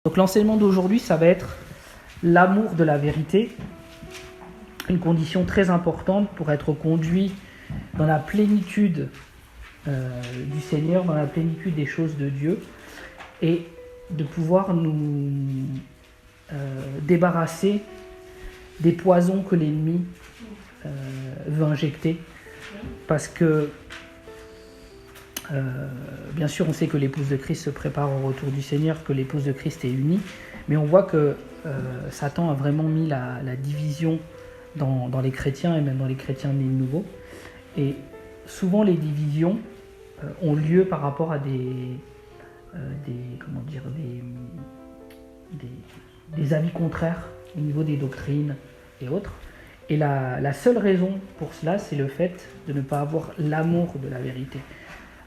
Donc l'enseignement d'aujourd'hui, ça va être l'amour de la vérité, une condition très importante pour être conduit dans la plénitude du Seigneur, dans la plénitude des choses de Dieu, et de pouvoir nous débarrasser des poisons que l'ennemi veut injecter. Parce que, bien sûr, on sait que l'épouse de Christ se prépare au retour du Seigneur, que l'épouse de Christ est unie, mais on voit que Satan a vraiment mis la division dans les chrétiens, et même dans les chrétiens nés de nouveau. Et souvent, les divisions ont lieu par rapport à des avis contraires au niveau des doctrines et autres. Et la seule raison pour cela, c'est le fait de ne pas avoir l'amour de la vérité.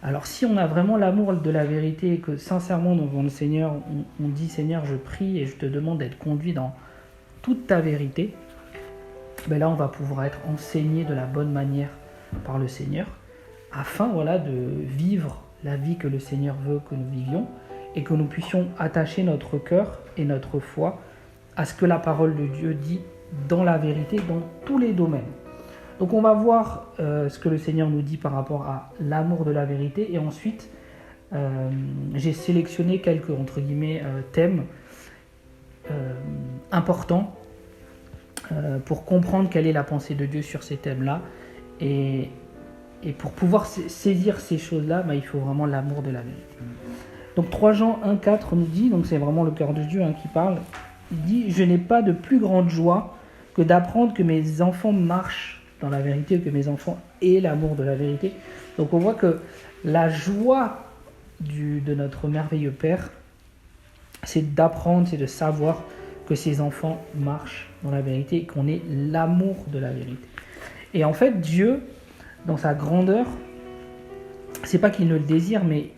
Alors si on a vraiment l'amour de la vérité et que sincèrement devant le Seigneur, on dit « Seigneur, je prie et je te demande d'être conduit dans toute ta vérité », ben là on va pouvoir être enseigné de la bonne manière par le Seigneur, afin de vivre la vie que le Seigneur veut que nous vivions et que nous puissions attacher notre cœur et notre foi à ce que la parole de Dieu dit dans la vérité, dans tous les domaines. Donc on va voir ce que le Seigneur nous dit par rapport à l'amour de la vérité, et ensuite j'ai sélectionné quelques entre guillemets thèmes importants pour comprendre quelle est la pensée de Dieu sur ces thèmes-là, et pour pouvoir saisir ces choses-là, il faut vraiment l'amour de la vérité. Donc 3 Jean 1,4 nous dit, donc c'est vraiment le cœur de Dieu qui parle, il dit « Je n'ai pas de plus grande joie que d'apprendre que mes enfants marchent dans la vérité, que mes enfants aient l'amour de la vérité. » Donc on voit que la joie de notre merveilleux Père, c'est d'apprendre, c'est de savoir que ses enfants marchent dans la vérité et qu'on ait l'amour de la vérité. Et en fait, Dieu, dans sa grandeur, c'est pas qu'il ne le désire, mais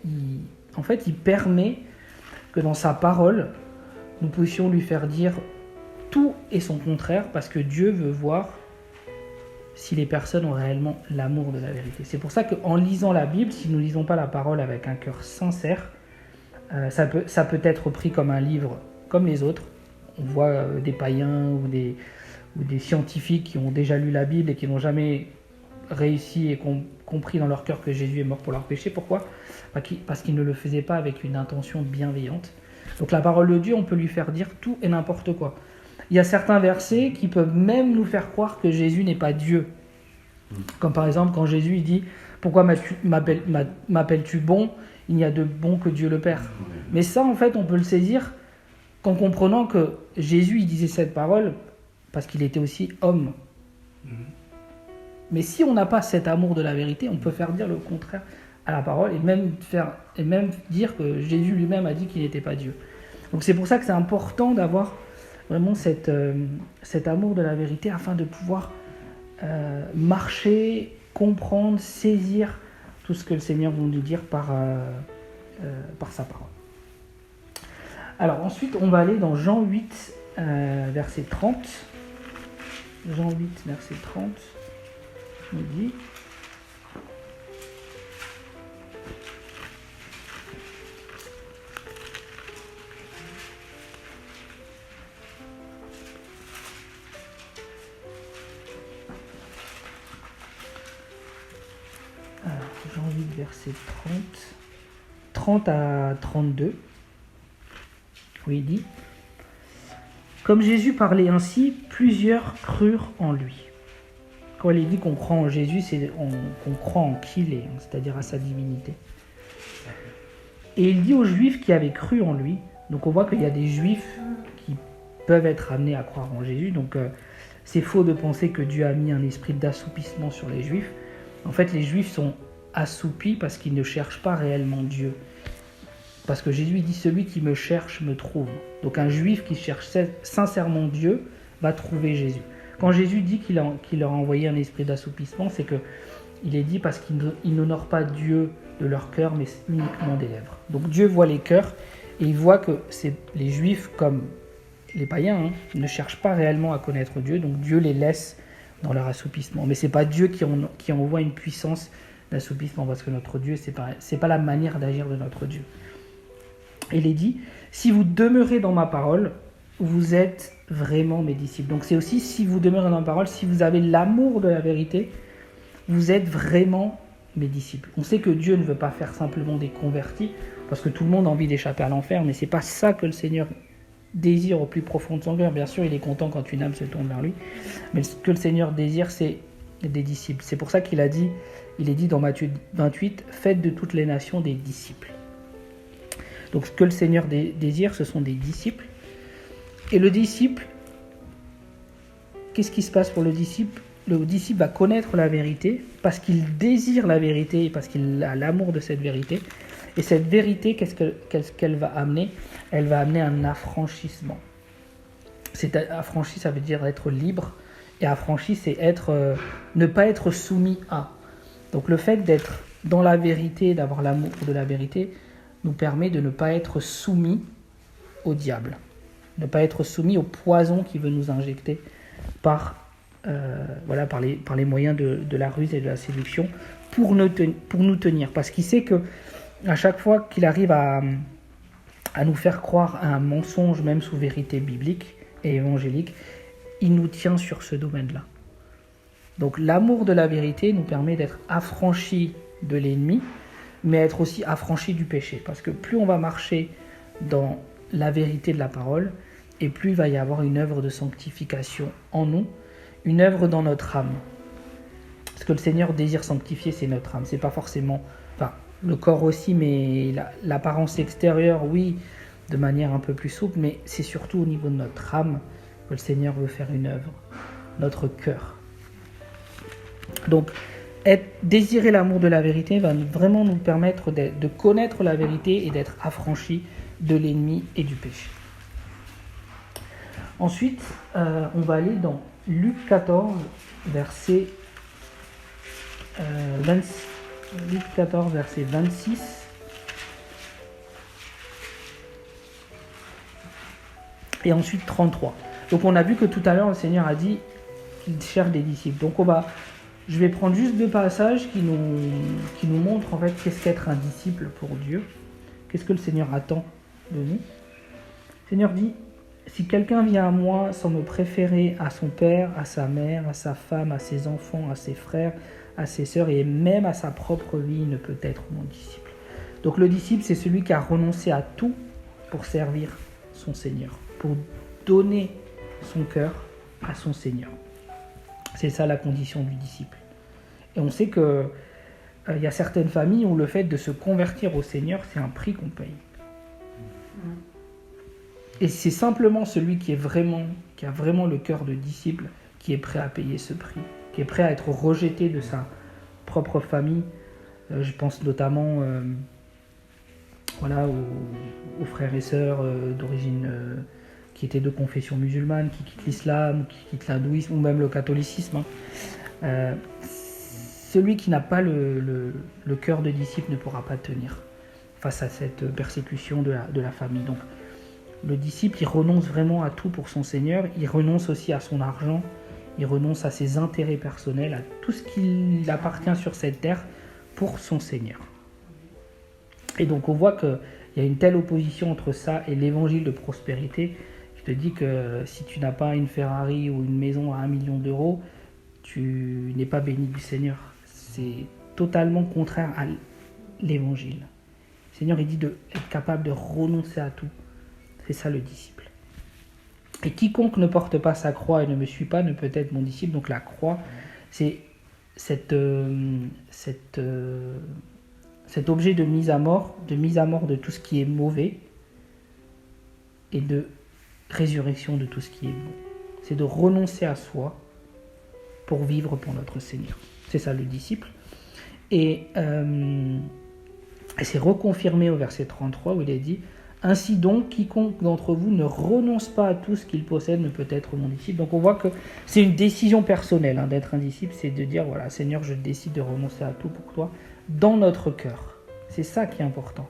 il permet que dans sa parole, nous puissions lui faire dire tout et son contraire, parce que Dieu veut voir si les personnes ont réellement l'amour de la vérité. C'est pour ça qu'en lisant la Bible, si nous ne lisons pas la parole avec un cœur sincère, ça peut être pris comme un livre comme les autres. On voit des païens ou des scientifiques qui ont déjà lu la Bible et qui n'ont jamais réussi et compris dans leur cœur que Jésus est mort pour leurs péchés. Pourquoi ? Parce qu'ils ne le faisaient pas avec une intention bienveillante. Donc la parole de Dieu, on peut lui faire dire tout et n'importe quoi. Il y a certains versets qui peuvent même nous faire croire que Jésus n'est pas Dieu. Comme par exemple quand Jésus dit « Pourquoi m'appelles-tu bon ? Il n'y a de bon que Dieu le Père. » Mais ça, en fait, on peut le saisir qu'en comprenant que Jésus il disait cette parole parce qu'il était aussi homme. Mais si on n'a pas cet amour de la vérité, on peut faire dire le contraire à la parole et même dire que Jésus lui-même a dit qu'il n'était pas Dieu. Donc c'est pour ça que c'est important d'avoir vraiment cet amour de la vérité afin de pouvoir marcher, comprendre, saisir tout ce que le Seigneur veut nous dire par sa parole. Alors ensuite, on va aller dans Jean 8, verset 30. Jean 8, verset 30, nous dit... Jean 8, verset 30 à 32, où il dit « Comme Jésus parlait ainsi, plusieurs crurent en lui. » Quand il dit qu'on croit en Jésus, c'est qu'on croit en qui il est, c'est-à-dire à sa divinité. Et il dit aux Juifs qui avaient cru en lui, donc on voit qu'il y a des Juifs qui peuvent être amenés à croire en Jésus, donc c'est faux de penser que Dieu a mis un esprit d'assoupissement sur les Juifs. En fait, les Juifs sont assoupis parce qu'ils ne cherchent pas réellement Dieu. Parce que Jésus dit « Celui qui me cherche me trouve ». Donc un Juif qui cherche sincèrement Dieu va trouver Jésus. Quand Jésus dit qu'il leur a envoyé un esprit d'assoupissement, c'est qu'il est dit parce qu'ils n'honorent pas Dieu de leur cœur, mais uniquement des lèvres. Donc Dieu voit les cœurs et il voit que les Juifs, comme les païens, ne cherchent pas réellement à connaître Dieu, donc Dieu les laisse dans leur assoupissement. Mais ce n'est pas Dieu qui envoie une puissance d'assoupissement, parce que notre Dieu, c'est pas la manière d'agir de notre Dieu. Il est dit, si vous demeurez dans ma parole, vous êtes vraiment mes disciples. Donc c'est aussi, si vous demeurez dans ma parole, si vous avez l'amour de la vérité, vous êtes vraiment mes disciples. On sait que Dieu ne veut pas faire simplement des convertis, parce que tout le monde a envie d'échapper à l'enfer, mais c'est pas ça que le Seigneur désire au plus profond de son cœur. Bien sûr, il est content quand une âme se tourne vers lui, mais ce que le Seigneur désire, c'est des disciples. C'est pour ça qu'il est dit dans Matthieu 28, faites de toutes les nations des disciples. Donc ce que le Seigneur désire, ce sont des disciples. Et le disciple, qu'est-ce qui se passe pour le disciple ? Le disciple va connaître la vérité parce qu'il désire la vérité et parce qu'il a l'amour de cette vérité. Et cette vérité, qu'est-ce qu'elle va amener ? Elle va amener un affranchissement. Affranchi, ça veut dire être libre. Et affranchi, c'est ne pas être soumis à. Donc le fait d'être dans la vérité, d'avoir l'amour de la vérité, nous permet de ne pas être soumis au diable. Ne pas être soumis au poison qui veut nous injecter par les moyens de la ruse et de la séduction pour nous tenir. Parce qu'il sait que à chaque fois qu'il arrive à nous faire croire à un mensonge, même sous vérité biblique et évangélique, il nous tient sur ce domaine-là. Donc l'amour de la vérité nous permet d'être affranchis de l'ennemi, mais être aussi affranchis du péché. Parce que plus on va marcher dans la vérité de la parole, et plus il va y avoir une œuvre de sanctification en nous, une œuvre dans notre âme. Ce que le Seigneur désire sanctifier, c'est notre âme. C'est pas forcément, le corps aussi, mais l'apparence extérieure, oui, de manière un peu plus souple, mais c'est surtout au niveau de notre âme que le Seigneur veut faire une œuvre, notre cœur. Donc, désirer l'amour de la vérité va vraiment nous permettre de connaître la vérité et d'être affranchis de l'ennemi et du péché. Ensuite, on va aller dans Luc 14, verset 26 et ensuite 33. Donc on a vu que tout à l'heure le Seigneur a dit qu'il cherche des disciples. Donc je vais prendre juste 2 passages qui nous montrent en fait qu'est-ce qu'être un disciple pour Dieu. Qu'est-ce que le Seigneur attend de nous. Le Seigneur dit, si quelqu'un vient à moi sans me préférer à son père, à sa mère, à sa femme, à ses enfants, à ses frères, à ses sœurs et même à sa propre vie, il ne peut être mon disciple. Donc le disciple, c'est celui qui a renoncé à tout pour servir son Seigneur, pour donner son cœur à son Seigneur. C'est ça la condition du disciple. Et on sait que il y a certaines familles où le fait de se convertir au Seigneur, c'est un prix qu'on paye. Et c'est simplement celui qui a vraiment le cœur de disciple qui est prêt à payer ce prix, qui est prêt à être rejeté de sa propre famille. Je pense notamment aux frères et sœurs d'origine qui étaient de confession musulmane, qui quittent l'islam, qui quittent l'hindouisme ou même le catholicisme. Celui qui n'a pas le cœur de disciple ne pourra pas tenir face à cette persécution de la famille. Donc, le disciple, il renonce vraiment à tout pour son Seigneur, il renonce aussi à son argent, il renonce à ses intérêts personnels, à tout ce qui appartient sur cette terre pour son Seigneur. Et donc on voit qu'il y a une telle opposition entre ça et l'évangile de prospérité. Je te dis que si tu n'as pas une Ferrari ou une maison à 1 million d'euros, tu n'es pas béni du Seigneur. C'est totalement contraire à l'évangile. Le Seigneur, il dit d'être capable de renoncer à tout. C'est ça le disciple. Et quiconque ne porte pas sa croix et ne me suit pas ne peut être mon disciple. Donc la croix, c'est cet objet de mise à mort de tout ce qui est mauvais et de résurrection de tout ce qui est bon. C'est de renoncer à soi pour vivre pour notre Seigneur. C'est ça le disciple. Et c'est reconfirmé au verset 33 où il est dit « Ainsi donc, quiconque d'entre vous ne renonce pas à tout ce qu'il possède ne peut être mon disciple. » Donc on voit que c'est une décision personnelle d'être un disciple, c'est de dire « Voilà, Seigneur, je décide de renoncer à tout pour toi dans notre cœur. » C'est ça qui est important.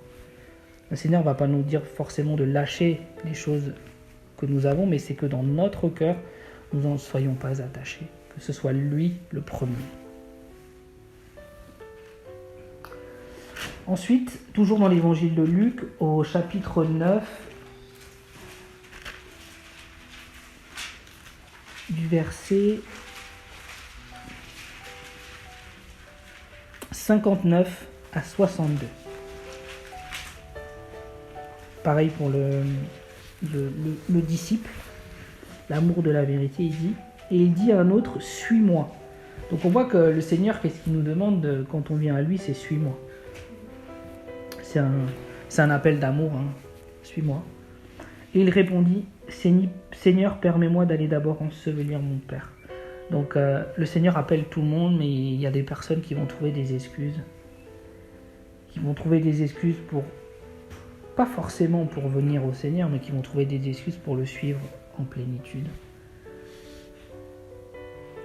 Le Seigneur ne va pas nous dire forcément de lâcher les choses que nous avons, mais c'est que dans notre cœur, nous n'en soyons pas attachés, que ce soit lui le premier. Ensuite, toujours dans l'évangile de Luc, au chapitre 9, du verset 59 à 62. Pareil pour le disciple, l'amour de la vérité, il dit, et il dit à un autre, suis-moi. Donc on voit que le Seigneur, qu'est-ce qu'il nous demande quand on vient à lui, c'est suis-moi. C'est un appel d'amour, hein. Suis-moi. Et il répondit, Seigneur, permets-moi d'aller d'abord ensevelir mon Père. Donc le Seigneur appelle tout le monde, mais il y a des personnes qui vont trouver des excuses. Qui vont trouver des excuses pour, pas forcément pour venir au Seigneur, mais qui vont trouver des excuses pour le suivre en plénitude.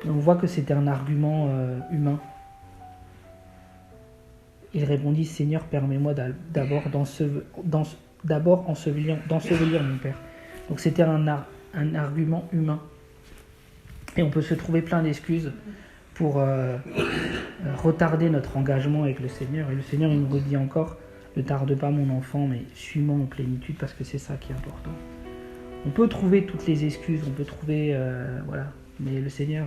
On voit que c'était un argument humain. Il répondit, Seigneur, permets-moi d'abord d'ensevelir mon Père. Donc c'était un argument humain. Et on peut se trouver plein d'excuses pour retarder notre engagement avec le Seigneur. Et le Seigneur, il nous redit encore, ne tarde pas mon enfant, mais suis-moi en plénitude, parce que c'est ça qui est important. On peut trouver toutes les excuses, on peut trouver... voilà. Mais le Seigneur,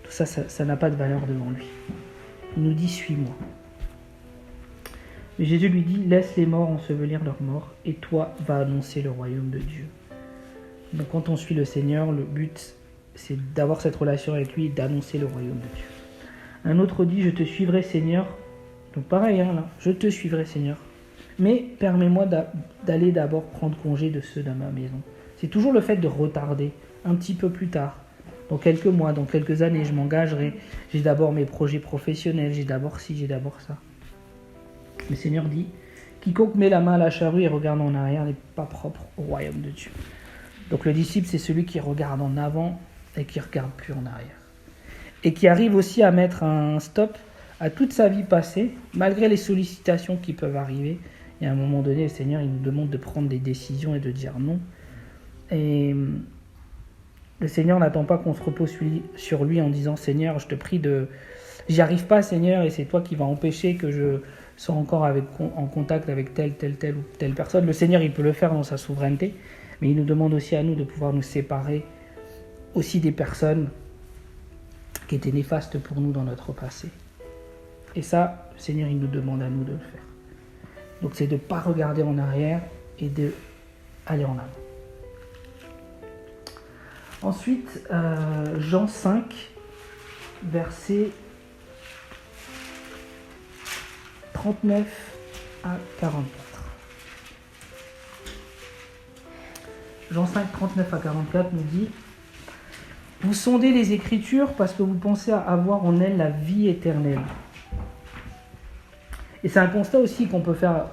tout ça, ça n'a pas de valeur devant lui. Il nous dit, suis-moi. Mais Jésus lui dit, laisse les morts ensevelir leurs morts, et toi, va annoncer le royaume de Dieu. Donc quand on suit le Seigneur, le but, c'est d'avoir cette relation avec lui et d'annoncer le royaume de Dieu. Un autre dit, je te suivrai Seigneur. Donc pareil, hein, là, je te suivrai Seigneur. Mais permets-moi d'aller d'abord prendre congé de ceux de ma maison. C'est toujours le fait de retarder un petit peu plus tard. Dans quelques mois, dans quelques années, je m'engagerai. J'ai d'abord mes projets professionnels, j'ai d'abord ci, j'ai d'abord ça. Le Seigneur dit, quiconque met la main à la charrue et regarde en arrière n'est pas propre au royaume de Dieu. Donc le disciple, c'est celui qui regarde en avant et qui ne regarde plus en arrière. Et qui arrive aussi à mettre un stop à toute sa vie passée, malgré les sollicitations qui peuvent arriver. Et à un moment donné, le Seigneur, il nous demande de prendre des décisions et de dire non. Et le Seigneur n'attend pas qu'on se repose sur lui en disant, Seigneur, je te prie de... J'y arrive pas, Seigneur, et c'est toi qui vas empêcher que je sois encore en contact avec telle ou telle personne. Le Seigneur, il peut le faire dans sa souveraineté, mais il nous demande aussi à nous de pouvoir nous séparer aussi des personnes qui étaient néfastes pour nous dans notre passé. Et ça, le Seigneur, il nous demande à nous de le faire. Donc c'est de ne pas regarder en arrière et d'aller en avant. Ensuite, Jean 5, versets 39 à 44. Jean 5, 39 à 44 nous dit « Vous sondez les Écritures parce que vous pensez avoir en elles la vie éternelle. » Et c'est un constat aussi qu'on peut faire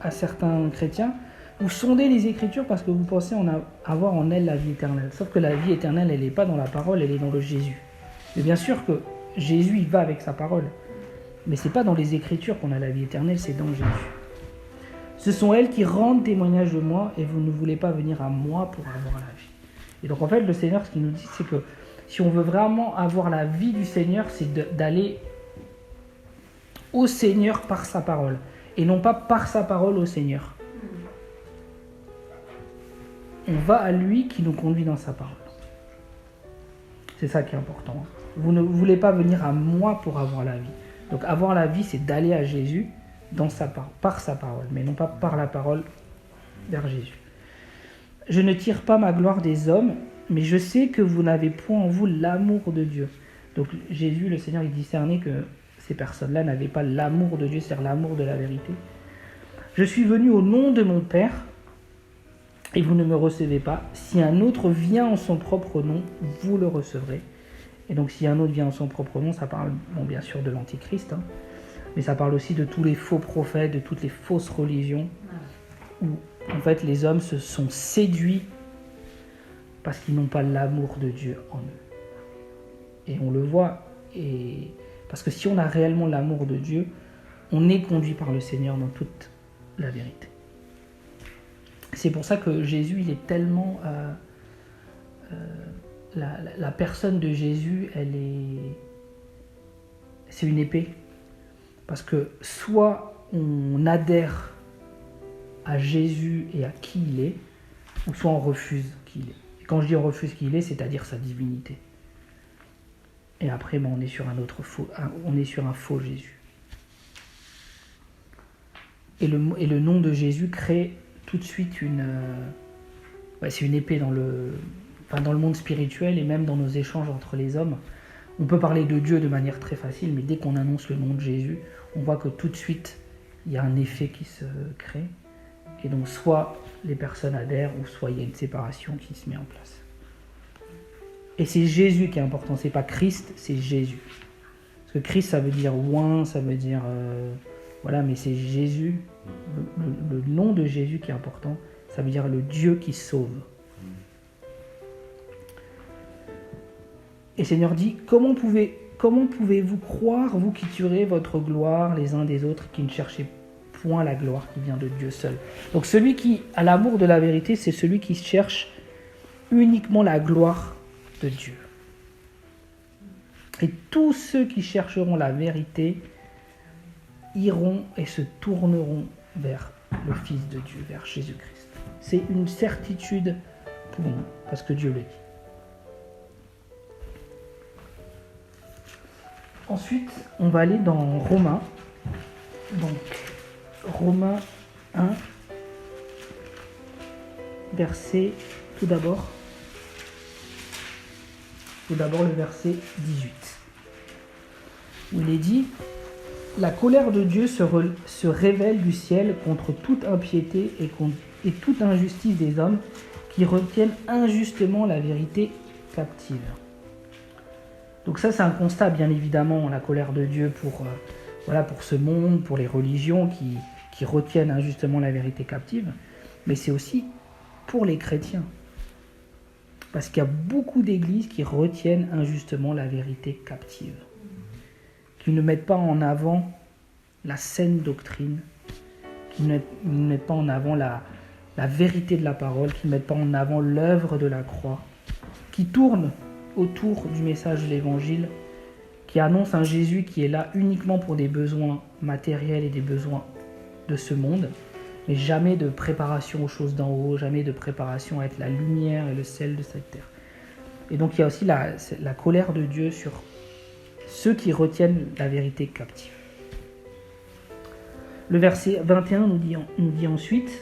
à certains chrétiens. Vous sondez les Écritures parce que vous pensez avoir en elles la vie éternelle. Sauf que la vie éternelle, elle n'est pas dans la parole, elle est dans le Jésus. Mais bien sûr que Jésus, il va avec sa parole. Mais ce n'est pas dans les Écritures qu'on a la vie éternelle, c'est dans Jésus. Ce sont elles qui rendent témoignage de moi et vous ne voulez pas venir à moi pour avoir la vie. Et donc en fait, le Seigneur, ce qu'il nous dit, c'est que si on veut vraiment avoir la vie du Seigneur, c'est d'aller au Seigneur par sa parole. Et non pas par sa parole au Seigneur. On va à lui qui nous conduit dans sa parole. C'est ça qui est important. Vous ne voulez pas venir à moi pour avoir la vie. Donc avoir la vie, c'est d'aller à Jésus par sa parole, mais non pas par la parole vers Jésus. Je ne tire pas ma gloire des hommes, mais je sais que vous n'avez point en vous l'amour de Dieu. Donc Jésus, le Seigneur, il discernait que ces personnes-là n'avaient pas l'amour de Dieu, c'est-à-dire l'amour de la vérité. Je suis venu au nom de mon Père, et vous ne me recevez pas. Si un autre vient en son propre nom, vous le recevrez. Et donc si un autre vient en son propre nom, ça parle bien sûr de l'Antichrist, mais ça parle aussi de tous les faux prophètes, de toutes les fausses religions, où en fait les hommes se sont séduits parce qu'ils n'ont pas l'amour de Dieu en eux. Et on le voit, parce que si on a réellement l'amour de Dieu, on est conduit par le Seigneur dans toute la vérité. C'est pour ça que Jésus, il est tellement... la personne de Jésus, c'est une épée. Parce que soit on adhère à Jésus et à qui il est, ou soit on refuse qui il est. Et quand je dis on refuse qui il est, c'est-à-dire sa divinité. Et après, on est sur un faux Jésus. Et le nom de Jésus crée tout de suite c'est une épée dans le monde spirituel et même dans nos échanges entre les hommes. On peut parler de Dieu de manière très facile, mais dès qu'on annonce le nom de Jésus, on voit que tout de suite, il y a un effet qui se crée. Et donc, soit les personnes adhèrent, ou soit il y a une séparation qui se met en place. Et c'est Jésus qui est important, c'est pas Christ, c'est Jésus. Parce que Christ, ça veut dire oint, ça veut dire... mais c'est Jésus, le nom de Jésus qui est important, ça veut dire le Dieu qui sauve. Et Seigneur dit, comment pouvez-vous croire, vous qui tuerez votre gloire les uns des autres, qui ne cherchez point la gloire qui vient de Dieu seul. Donc celui qui a l'amour de la vérité, c'est celui qui cherche uniquement la gloire de Dieu. Et tous ceux qui chercheront la vérité iront et se tourneront vers le Fils de Dieu, vers Jésus-Christ. C'est une certitude pour nous, parce que Dieu le dit. Ensuite, on va aller dans Romains. Donc, Romains 1, verset, tout d'abord le verset 18, où il est dit « La colère de Dieu se révèle du ciel contre toute impiété et toute injustice des hommes qui retiennent injustement la vérité captive. » Donc ça, c'est un constat, bien évidemment, la colère de Dieu pour ce monde, pour les religions qui retiennent injustement la vérité captive, mais c'est aussi pour les chrétiens. Parce qu'il y a beaucoup d'églises qui retiennent injustement la vérité captive, qui ne mettent pas en avant la saine doctrine, qui ne mettent pas en avant la vérité de la parole, qui ne mettent pas en avant l'œuvre de la croix, qui tournent autour du message de l'Évangile, qui annonce un Jésus qui est là uniquement pour des besoins matériels et des besoins de ce monde, mais jamais de préparation aux choses d'en haut, jamais de préparation à être la lumière et le sel de cette terre. Et donc il y a aussi la colère de Dieu sur ceux qui retiennent la vérité captive. Le verset 21 nous dit ensuite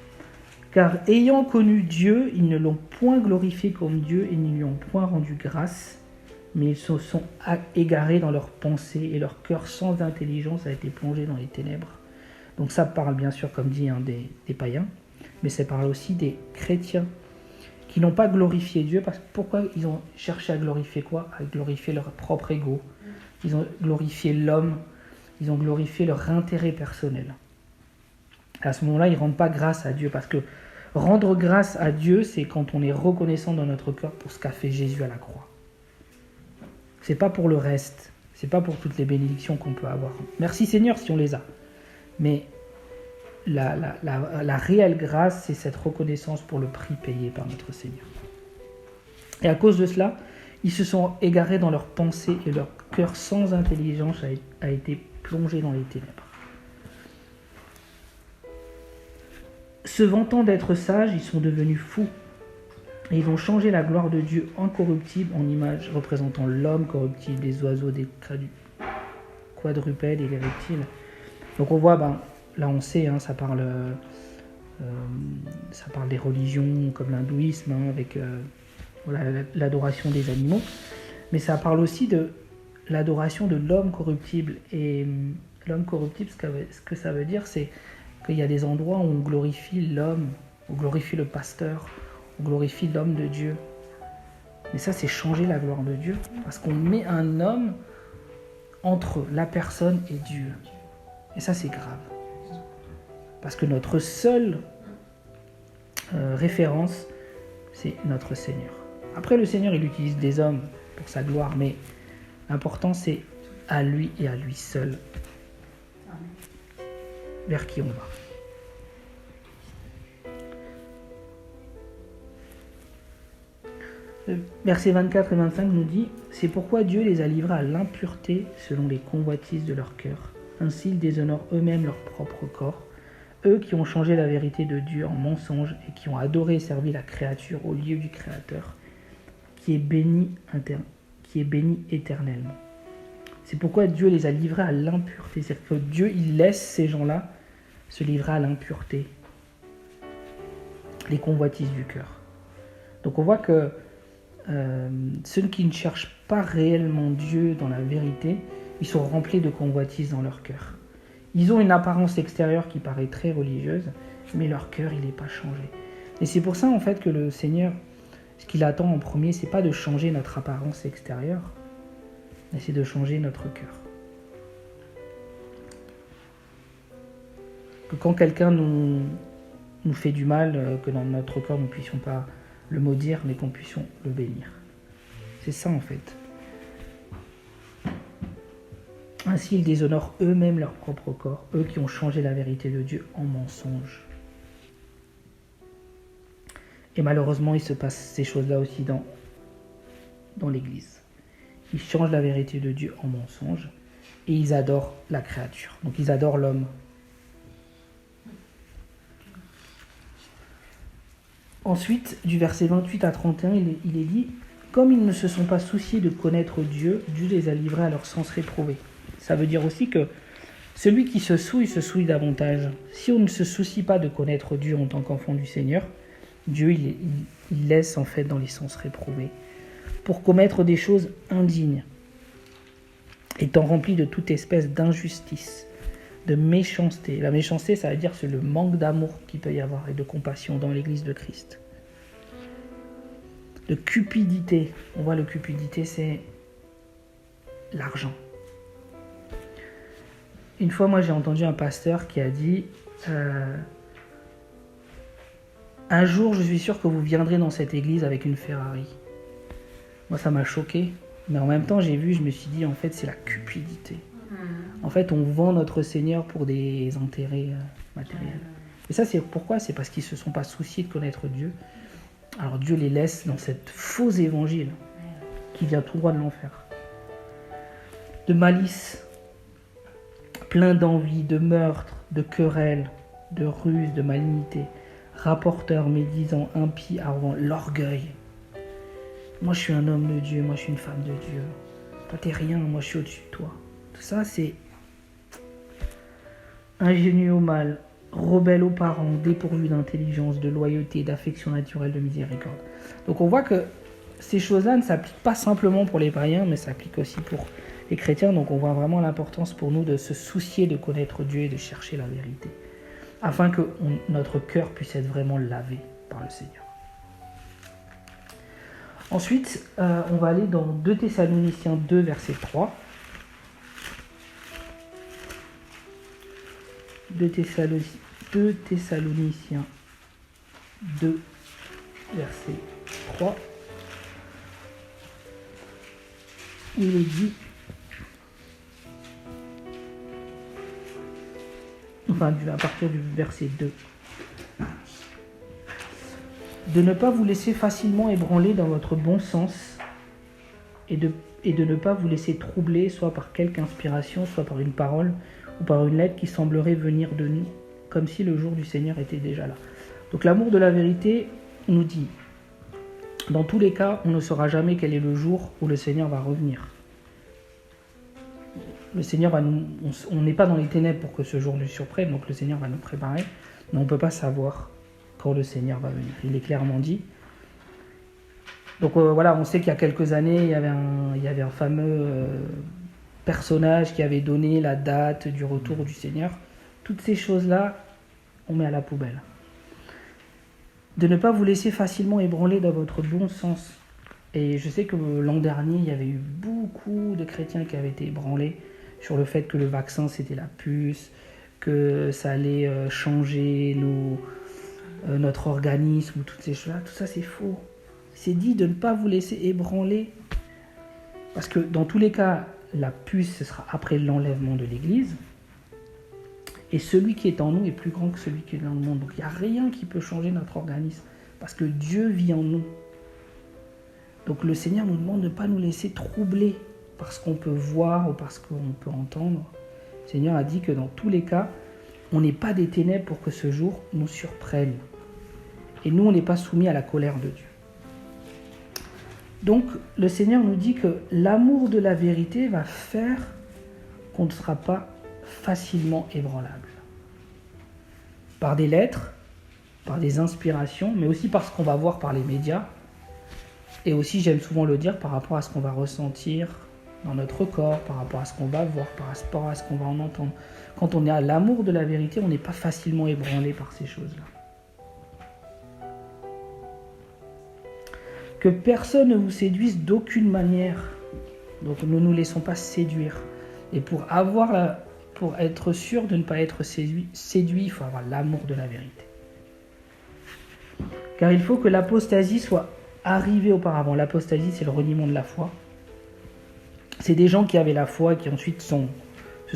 « Car ayant connu Dieu, ils ne l'ont point glorifié comme Dieu et ne lui ont point rendu grâce, mais ils se sont égarés dans leurs pensées et leur cœur sans intelligence a été plongé dans les ténèbres. » Donc ça parle bien sûr, comme dit, des païens, mais ça parle aussi des chrétiens qui n'ont pas glorifié Dieu. Parce que pourquoi ils ont cherché à glorifier quoi? À glorifier leur propre ego. Ils ont glorifié l'homme, ils ont glorifié leur intérêt personnel. À ce moment-là, ils ne rendent pas grâce à Dieu, parce que rendre grâce à Dieu, c'est quand on est reconnaissant dans notre cœur pour ce qu'a fait Jésus à la croix. C'est pas pour le reste, c'est pas pour toutes les bénédictions qu'on peut avoir. Merci Seigneur si on les a. Mais la réelle grâce, c'est cette reconnaissance pour le prix payé par notre Seigneur. Et à cause de cela, ils se sont égarés dans leurs pensées et leur cœur sans intelligence a été plongé dans les ténèbres. Se vantant d'être sages, ils sont devenus fous. Et ils ont changé la gloire de Dieu incorruptible en image représentant l'homme corruptible, les oiseaux, des quadrupèdes et les reptiles. Donc on voit, là on sait, ça parle des religions comme l'hindouisme, avec l'adoration des animaux, mais ça parle aussi de l'adoration de l'homme corruptible. Et l'homme corruptible, ce que ça veut dire, c'est qu'il y a des endroits où on glorifie l'homme, on glorifie le pasteur, on glorifie l'homme de Dieu. Mais ça, c'est changer la gloire de Dieu, parce qu'on met un homme entre la personne et Dieu. Et ça, c'est grave. Parce que notre seule référence, c'est notre Seigneur. Après, le Seigneur, il utilise des hommes pour sa gloire, mais l'important, c'est à lui et à lui seul vers qui on va. Versets 24 et 25 nous dit « C'est pourquoi Dieu les a livrés à l'impureté selon les convoitises de leur cœur, Ainsi, ils déshonorent eux-mêmes leur propre corps, eux qui ont changé la vérité de Dieu en mensonge et qui ont adoré et servi la créature au lieu du Créateur, qui est béni éternellement. C'est pourquoi Dieu les a livrés à l'impureté. C'est-à-dire que Dieu, il laisse ces gens-là se livrer à l'impureté, les convoitises du cœur. Donc on voit que ceux qui ne cherchent pas réellement Dieu dans la vérité, ils sont remplis de convoitises dans leur cœur. Ils ont une apparence extérieure qui paraît très religieuse, mais leur cœur, il n'est pas changé. Et c'est pour ça, en fait, que le Seigneur, ce qu'il attend en premier, c'est pas de changer notre apparence extérieure, mais c'est de changer notre cœur. Que quand quelqu'un nous fait du mal, que dans notre cœur, nous ne puissions pas le maudire, mais qu'on puissions le bénir. C'est ça, en fait. Ainsi, ils déshonorent eux-mêmes leur propre corps, eux qui ont changé la vérité de Dieu en mensonge. Et malheureusement, il se passe ces choses-là aussi dans l'Église. Ils changent la vérité de Dieu en mensonge et ils adorent la créature. Donc ils adorent l'homme. Ensuite, du verset 28 à 31, il est dit « Comme ils ne se sont pas souciés de connaître Dieu, Dieu les a livrés à leur sens réprouvé. » Ça veut dire aussi que celui qui se souille davantage. Si on ne se soucie pas de connaître Dieu en tant qu'enfant du Seigneur, Dieu il laisse en fait dans les sens réprouvés pour commettre des choses indignes, étant rempli de toute espèce d'injustice, de méchanceté. La méchanceté, ça veut dire c'est le manque d'amour qu'il peut y avoir et de compassion dans l'Église de Christ. De cupidité. On voit le cupidité, c'est l'argent. Une fois, moi, j'ai entendu un pasteur qui a dit un jour, je suis sûr que vous viendrez dans cette église avec une Ferrari. Moi, ça m'a choqué. Mais en même temps, je me suis dit, en fait, c'est la cupidité. En fait, on vend notre Seigneur pour des intérêts matériels. Et ça, c'est pourquoi ? C'est parce qu'ils ne se sont pas souciés de connaître Dieu. Alors Dieu les laisse dans cette faux évangile qui vient tout droit de l'enfer. De malice, plein d'envie, de meurtre, de querelles, de ruse, de malignité, rapporteurs, médisants, impies, arrogants, l'orgueil. Moi, je suis un homme de Dieu, moi, je suis une femme de Dieu. Toi, t'es rien, moi, je suis au-dessus de toi. Tout ça, c'est ingénieux au mal, rebelle aux parents, dépourvu d'intelligence, de loyauté, d'affection naturelle, de miséricorde. Donc, on voit que ces choses-là ne s'appliquent pas simplement pour les païens, mais s'appliquent aussi pour les chrétiens. Donc, on voit vraiment l'importance pour nous de se soucier de connaître Dieu et de chercher la vérité, afin que notre cœur puisse être vraiment lavé par le Seigneur. Ensuite, on va aller dans 2 Thessaloniciens 2, verset 3. 2 Thessaloniciens 2, verset 3. Il est dit, à partir du verset 2, de ne pas vous laisser facilement ébranler dans votre bon sens et de ne pas vous laisser troubler soit par quelque inspiration, soit par une parole ou par une lettre qui semblerait venir de nous, comme si le jour du Seigneur était déjà là. Donc l'amour de la vérité nous dit, dans tous les cas, on ne saura jamais quel est le jour où le Seigneur va revenir. Le Seigneur on n'est pas dans les ténèbres pour que ce jour nous surprenne, donc le Seigneur va nous préparer, mais on ne peut pas savoir quand le Seigneur va venir. Il est clairement dit. Donc voilà, on sait qu'il y a quelques années, il y avait un fameux personnage qui avait donné la date du retour du Seigneur. Toutes ces choses-là, on met à la poubelle. De ne pas vous laisser facilement ébranler dans votre bon sens. Et je sais que l'an dernier, il y avait eu beaucoup de chrétiens qui avaient été ébranlés sur le fait que le vaccin, c'était la puce, que ça allait changer notre organisme, toutes ces choses-là. Tout ça, c'est faux. C'est dit de ne pas vous laisser ébranler. Parce que dans tous les cas, la puce, ce sera après l'enlèvement de l'Église. Et celui qui est en nous est plus grand que celui qui est dans le monde. Donc il n'y a rien qui peut changer notre organisme. Parce que Dieu vit en nous. Donc le Seigneur nous demande de ne pas nous laisser troubler par ce qu'on peut voir ou par ce qu'on peut entendre. Le Seigneur a dit que dans tous les cas, on n'est pas des ténèbres pour que ce jour nous surprenne. Et nous, on n'est pas soumis à la colère de Dieu. Donc, le Seigneur nous dit que l'amour de la vérité va faire qu'on ne sera pas facilement ébranlable. Par des lettres, par des inspirations, mais aussi par ce qu'on va voir par les médias. Et aussi, j'aime souvent le dire, par rapport à ce qu'on va ressentir dans notre corps, par rapport à ce qu'on va voir, par rapport à ce qu'on va en entendre. Quand on est à l'amour de la vérité, on n'est pas facilement ébranlé par ces choses-là. Que personne ne vous séduise d'aucune manière. Donc ne nous laissons pas séduire. Et pour être sûr de ne pas être séduit, il faut avoir l'amour de la vérité. Car il faut que l'apostasie soit arrivée auparavant. L'apostasie, c'est le reniement de la foi. C'est des gens qui avaient la foi et qui ensuite se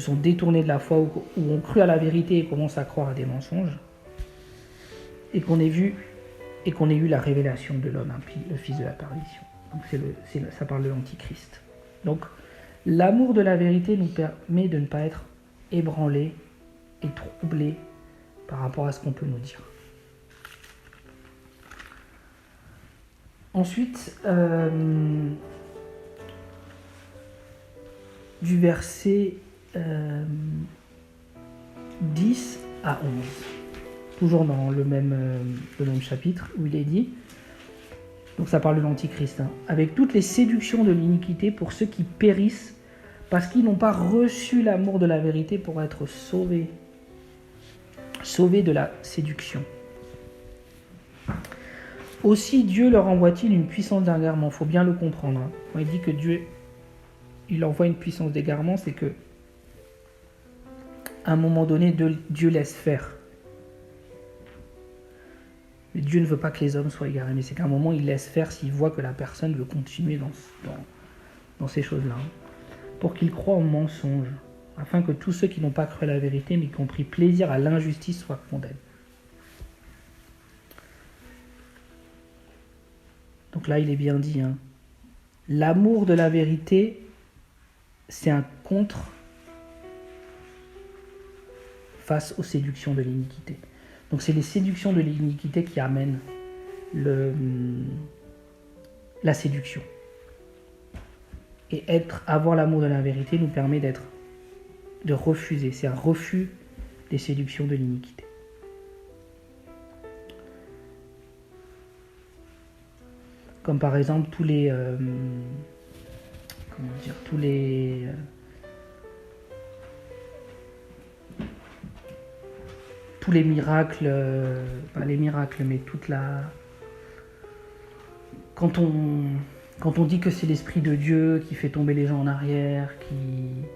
sont détournés de la foi ou ont cru à la vérité et commencent à croire à des mensonges. Et qu'on ait eu la révélation de l'homme impie, le fils de la perdition. Donc ça parle de l'antichrist. Donc l'amour de la vérité nous permet de ne pas être ébranlé et troublé par rapport à ce qu'on peut nous dire. Ensuite, du verset 10 à 11, toujours dans le même chapitre, où il est dit, donc ça parle de l'Antichrist, avec toutes les séductions de l'iniquité pour ceux qui périssent, parce qu'ils n'ont pas reçu l'amour de la vérité pour être sauvés de la séduction. Aussi Dieu leur envoie-t-il une puissance d'égarement. Il faut bien le comprendre. Quand il dit que Dieu il envoie une puissance d'égarement, c'est que à un moment donné, Dieu laisse faire. Mais Dieu ne veut pas que les hommes soient égarés, mais c'est qu'à un moment, il laisse faire s'il voit que la personne veut continuer dans ces choses-là. Pour qu'ils croient au mensonge, afin que tous ceux qui n'ont pas cru à la vérité, mais qui ont pris plaisir à l'injustice, soient condamnés. Donc là, il est bien dit, l'amour de la vérité, c'est un contre face aux séductions de l'iniquité. Donc c'est les séductions de l'iniquité qui amènent la séduction. Et avoir l'amour de la vérité nous permet de refuser. C'est un refus des séductions de l'iniquité. Comme par exemple tous les miracles, pas les miracles, mais toute la... Quand on dit que c'est l'Esprit de Dieu qui fait tomber les gens en arrière, qui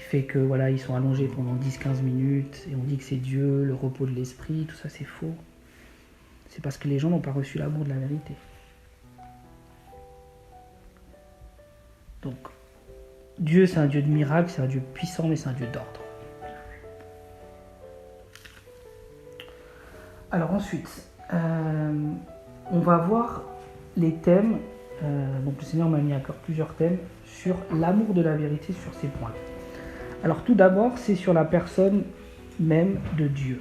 fait que voilà, ils sont allongés pendant 10-15 minutes, et on dit que c'est Dieu, le repos de l'Esprit, tout ça c'est faux. C'est parce que les gens n'ont pas reçu l'amour de la vérité. Donc, Dieu c'est un Dieu de miracles, c'est un Dieu puissant, mais c'est un Dieu d'ordre. Alors ensuite, on va voir les thèmes, donc le Seigneur m'a mis à cœur plusieurs thèmes sur l'amour de la vérité sur ces points. Alors tout d'abord, c'est sur la personne même de Dieu.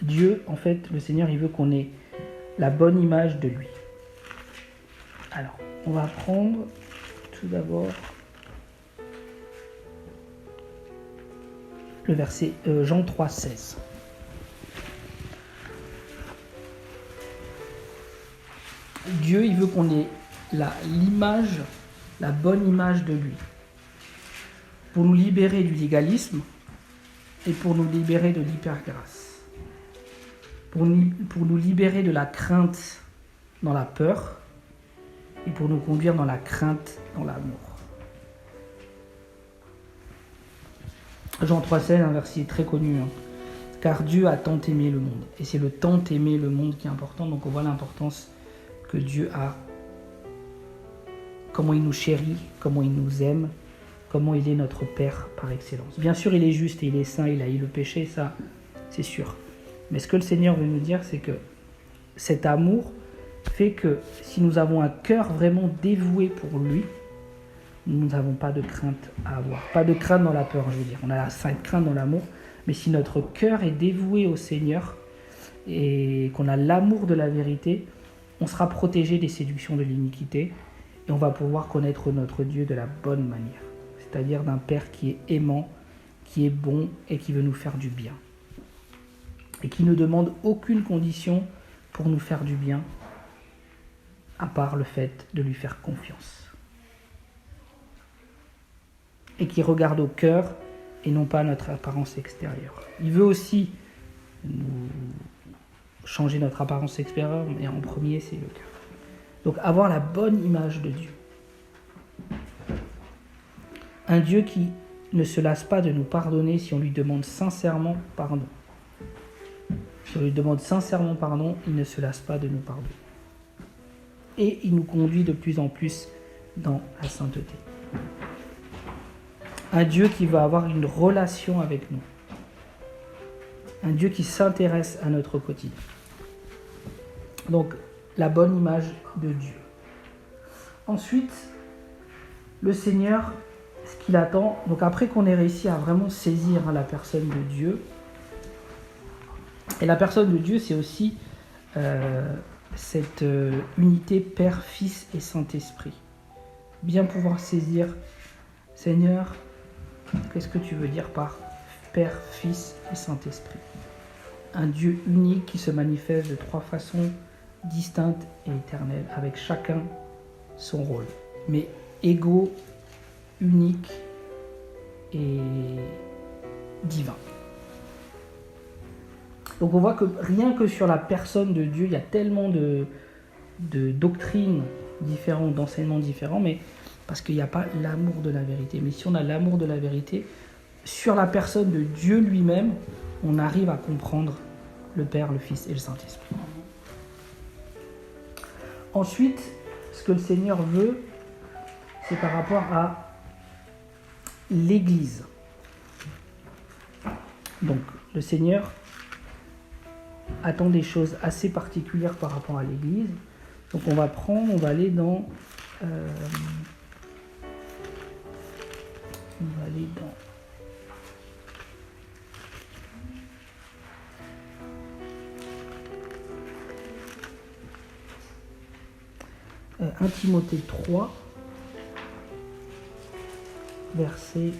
Dieu, en fait, le Seigneur, il veut qu'on ait la bonne image de lui. Alors, on va prendre tout d'abord le verset Jean 3,16. Dieu, il veut qu'on ait l'image, la bonne image de lui, pour nous libérer du légalisme et pour nous libérer de l'hypergrâce, pour nous libérer de la crainte dans la peur et pour nous conduire dans la crainte dans l'amour. Jean 3,16, un verset très connu, car Dieu a tant aimé le monde, et c'est le tant aimer le monde qui est important, donc on voit l'importance que Dieu a, comment il nous chérit, comment il nous aime, comment il est notre Père par excellence. Bien sûr, il est juste et il est saint, il a eu le péché, ça, c'est sûr. Mais ce que le Seigneur veut nous dire, c'est que cet amour fait que si nous avons un cœur vraiment dévoué pour lui, nous n'avons pas de crainte à avoir. Pas de crainte dans la peur, je veux dire. On a la sainte crainte dans l'amour. Mais si notre cœur est dévoué au Seigneur et qu'on a l'amour de la vérité, on sera protégé des séductions de l'iniquité et on va pouvoir connaître notre Dieu de la bonne manière. C'est-à-dire d'un Père qui est aimant, qui est bon et qui veut nous faire du bien. Et qui ne demande aucune condition pour nous faire du bien, à part le fait de lui faire confiance. Et qui regarde au cœur et non pas notre apparence extérieure. Il veut aussi nous changer notre apparence extérieure, mais en premier, c'est le cœur. Donc avoir la bonne image de Dieu. Un Dieu qui ne se lasse pas de nous pardonner si on lui demande sincèrement pardon. Si on lui demande sincèrement pardon, il ne se lasse pas de nous pardonner. Et il nous conduit de plus en plus dans la sainteté. Un Dieu qui va avoir une relation avec nous. Un Dieu qui s'intéresse à notre quotidien. Donc, la bonne image de Dieu. Ensuite, le Seigneur, ce qu'il attend, donc après qu'on ait réussi à vraiment saisir la personne de Dieu, et la personne de Dieu, c'est aussi cette unité Père, Fils et Saint-Esprit. Bien pouvoir saisir, Seigneur, qu'est-ce que tu veux dire par Père, Fils et Saint-Esprit? Un Dieu unique qui se manifeste de trois façons distinctes et éternelles, avec chacun son rôle, mais égaux, uniques et divins. Donc on voit que rien que sur la personne de Dieu, il y a tellement de doctrines différentes, d'enseignements différents, mais parce qu'il n'y a pas l'amour de la vérité. Mais si on a l'amour de la vérité, sur la personne de Dieu lui-même, on arrive à comprendre le Père, le Fils et le Saint-Esprit. Ensuite, ce que le Seigneur veut, c'est par rapport à l'Église. Donc, le Seigneur attend des choses assez particulières par rapport à l'Église. Donc, on va aller dans... « 1 Timothée 3, verset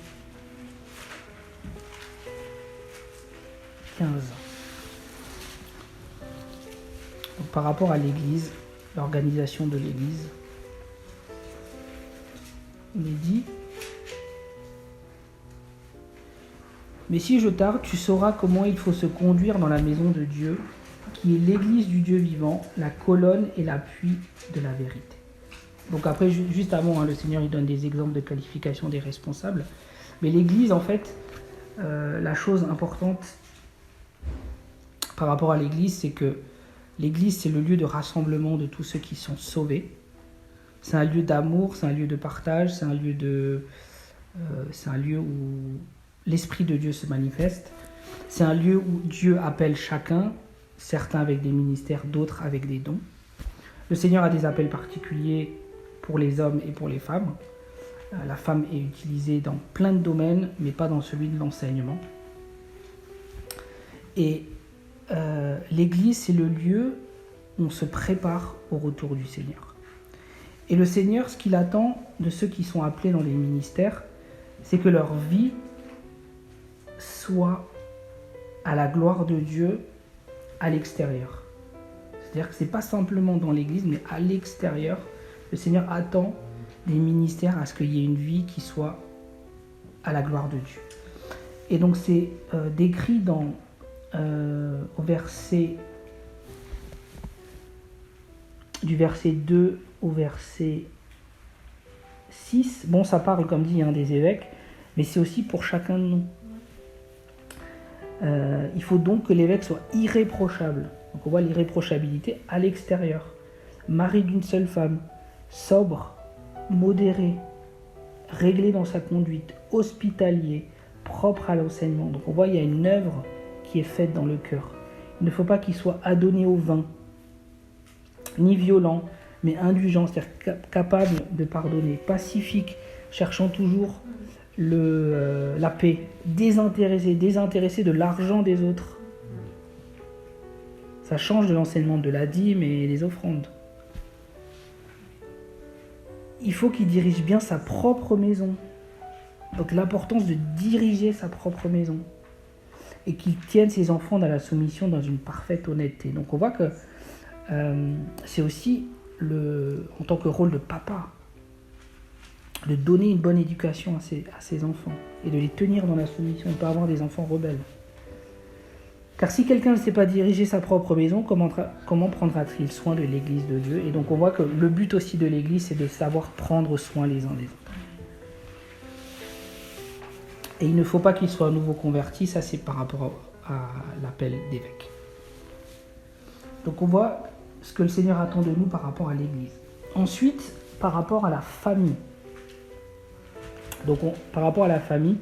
15. » Donc, par rapport à l'Église, l'organisation de l'Église, il est dit: « Mais si je tarde, tu sauras comment il faut se conduire dans la maison de Dieu, qui est l'Église du Dieu vivant, la colonne et l'appui de la vérité. » Donc après, juste avant, le Seigneur il donne des exemples de qualification des responsables. Mais l'Église, en fait, la chose importante par rapport à l'Église, c'est que l'Église, c'est le lieu de rassemblement de tous ceux qui sont sauvés. C'est un lieu d'amour, c'est un lieu de partage, c'est un lieu où l'Esprit de Dieu se manifeste. C'est un lieu où Dieu appelle chacun, certains avec des ministères, d'autres avec des dons. Le Seigneur a des appels particuliers pour les hommes et pour les femmes. La femme est utilisée dans plein de domaines, mais pas dans celui de l'enseignement. Et l'Église, c'est le lieu où on se prépare au retour du Seigneur. Et le Seigneur, ce qu'il attend de ceux qui sont appelés dans les ministères, c'est que leur vie soit à la gloire de Dieu à l'extérieur. C'est-à-dire que ce n'est pas simplement dans l'Église, mais à l'extérieur. Le Seigneur attend des ministères à ce qu'il y ait une vie qui soit à la gloire de Dieu. Et donc c'est décrit au du verset 2 au verset 6. Bon, ça parle, comme dit, des évêques, mais c'est aussi pour chacun de nous. Il faut donc que l'évêque soit irréprochable. Donc on voit l'irréprochabilité à l'extérieur. Mari d'une seule femme, sobre, modéré, réglé dans sa conduite, hospitalier, propre à l'enseignement. Donc on voit il y a une œuvre qui est faite dans le cœur. Il ne faut pas qu'il soit adonné au vin, ni violent, mais indulgent, c'est-à-dire capable de pardonner, pacifique, cherchant toujours la paix, désintéressé de l'argent des autres. Ça change de l'enseignement de la dîme et des offrandes. Il faut qu'il dirige bien sa propre maison. Donc l'importance de diriger sa propre maison. Et qu'il tienne ses enfants dans la soumission dans une parfaite honnêteté. Donc on voit que c'est aussi en tant que rôle de papa, de donner une bonne éducation à ses enfants et de les tenir dans la soumission, de ne pas avoir des enfants rebelles. Car si quelqu'un ne sait pas diriger sa propre maison, comment prendra-t-il soin de l'Église de Dieu? Et donc on voit que le but aussi de l'Église, c'est de savoir prendre soin les uns des autres. Et il ne faut pas qu'il soit à nouveau converti, ça c'est par rapport à l'appel d'évêque. Donc on voit ce que le Seigneur attend de nous par rapport à l'Église. Ensuite, par rapport à la famille. Donc par rapport à la famille,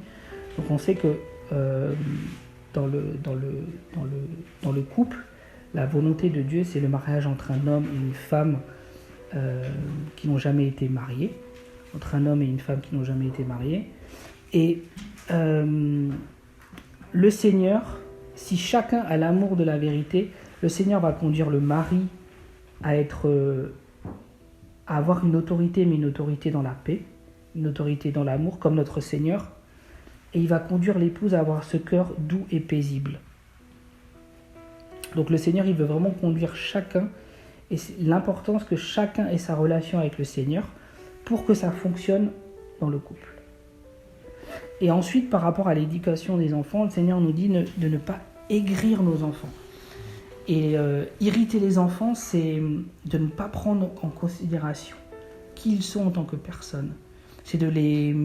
donc on sait que dans le couple, la volonté de Dieu, c'est le mariage entre un homme et une femme qui n'ont jamais été mariés. Entre un homme et une femme qui n'ont jamais été mariés. Et le Seigneur, si chacun a l'amour de la vérité, le Seigneur va conduire le mari à avoir une autorité, mais une autorité dans la paix, une autorité dans l'amour, comme notre Seigneur. Et il va conduire l'épouse à avoir ce cœur doux et paisible. Donc le Seigneur, il veut vraiment conduire chacun, et c'est l'importance que chacun ait sa relation avec le Seigneur pour que ça fonctionne dans le couple. Et ensuite, par rapport à l'éducation des enfants, le Seigneur nous dit de ne pas aigrir nos enfants. Et irriter les enfants, c'est de ne pas prendre en considération qui ils sont en tant que personnes. C'est de les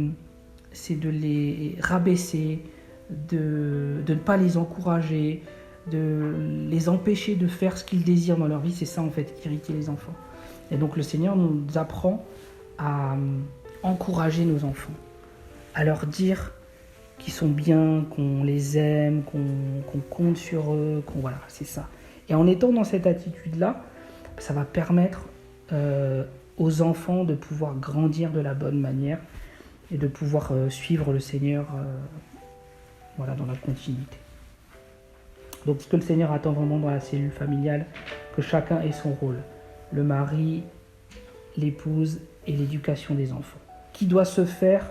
rabaisser, de ne pas les encourager, de les empêcher de faire ce qu'ils désirent dans leur vie. C'est ça en fait, irriter les enfants. Et donc le Seigneur nous apprend à encourager nos enfants, à leur dire qu'ils sont bien, qu'on les aime, qu'on compte sur eux, voilà, c'est ça. Et en étant dans cette attitude-là, ça va permettre aux enfants de pouvoir grandir de la bonne manière et de pouvoir suivre le Seigneur dans la continuité. Donc ce que le Seigneur attend vraiment dans la cellule familiale, que chacun ait son rôle. Le mari, l'épouse et l'éducation des enfants. Qui doit se faire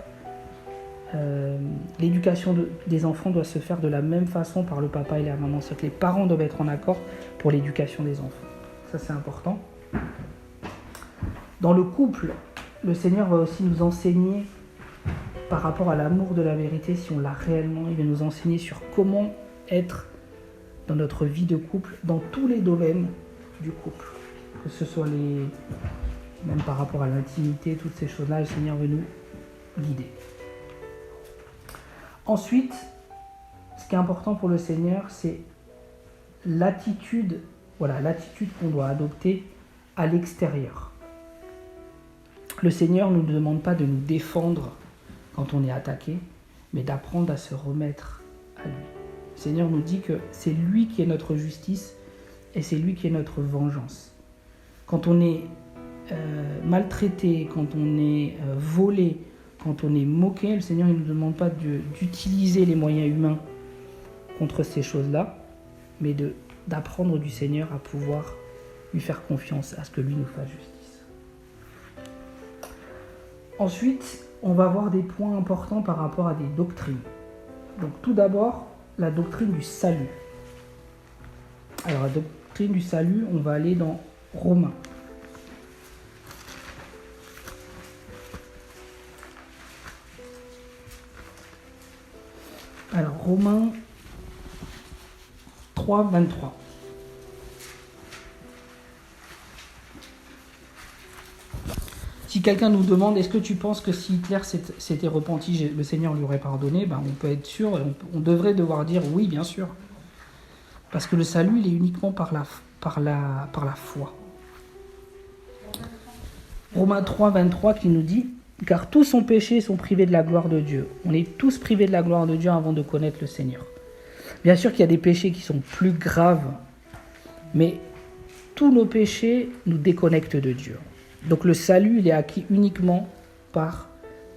l'éducation des enfants doit se faire de la même façon par le papa et la maman. C'est-à-dire que les parents doivent être en accord pour l'éducation des enfants. Ça, c'est important. Dans le couple, le Seigneur va aussi nous enseigner par rapport à l'amour de la vérité, si on l'a réellement. Il va nous enseigner sur comment être dans notre vie de couple, dans tous les domaines du couple. Que ce soit même par rapport à l'intimité, toutes ces choses-là, le Seigneur veut nous guider. Ensuite, ce qui est important pour le Seigneur, c'est l'attitude qu'on doit adopter à l'extérieur. Le Seigneur ne nous demande pas de nous défendre quand on est attaqué, mais d'apprendre à se remettre à lui. Le Seigneur nous dit que c'est lui qui est notre justice et c'est lui qui est notre vengeance. Quand on est maltraité, quand on est volé, quand on est moqué, le Seigneur ne nous demande pas d'utiliser les moyens humains contre ces choses-là, mais d'apprendre du Seigneur à pouvoir lui faire confiance, à ce que lui nous fasse justice. Ensuite, on va voir des points importants par rapport à des doctrines. Donc tout d'abord, la doctrine du salut. Alors la doctrine du salut, on va aller dans Romains. Alors, Romains 3, 23. Si quelqu'un nous demande, est-ce que tu penses que si Hitler s'était repenti, le Seigneur lui aurait pardonné, on peut être sûr, on devrait devoir dire oui, bien sûr. Parce que le salut, il est uniquement par la foi. Romains 3, 23 qui nous dit, car tous ont péché et sont privés de la gloire de Dieu. On est tous privés de la gloire de Dieu avant de connaître le Seigneur. Bien sûr qu'il y a des péchés qui sont plus graves, mais tous nos péchés nous déconnectent de Dieu. Donc le salut, il est acquis uniquement par